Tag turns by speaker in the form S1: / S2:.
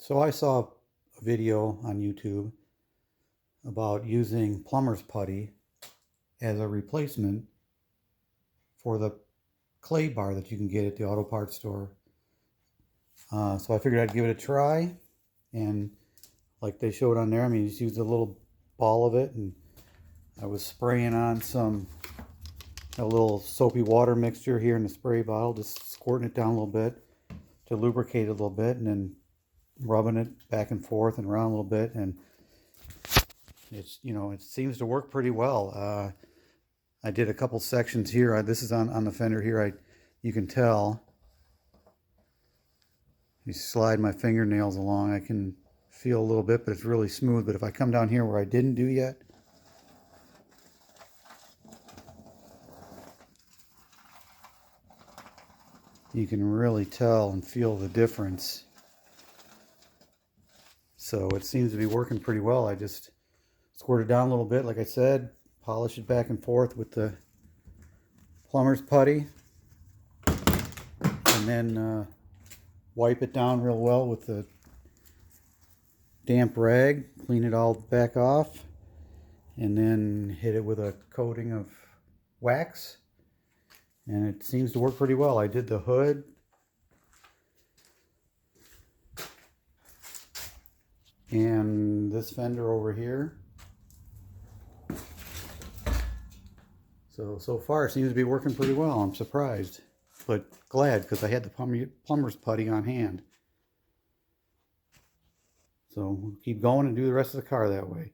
S1: So I saw a video on YouTube about using plumber's putty as a replacement for the clay bar that you can get at the auto parts store. So I figured I'd give it a try, and like they showed on there, I mean, just use a little ball of it, and I was spraying on a little soapy water mixture here in the spray bottle, just squirting it down a little bit to lubricate it a little bit, and then rubbing it back and forth and around a little bit, and it seems to work pretty well. I did a couple sections here. This is on the fender here. You can tell. You slide my fingernails along, I can feel a little bit, but it's really smooth. But if I come down here where I didn't do yet, you can really tell and feel the difference. So it seems to be working pretty well. I just squirt it down a little bit, like I said, polish it back and forth with the plumber's putty, and then wipe it down real well with the damp rag, clean it all back off, and then hit it with a coating of wax, and it seems to work pretty well. I did the hood, and this fender over here. So far it seems to be working pretty well. I'm surprised, but glad, because I had the plumber's putty on hand. So we'll keep going and do the rest of the car that way.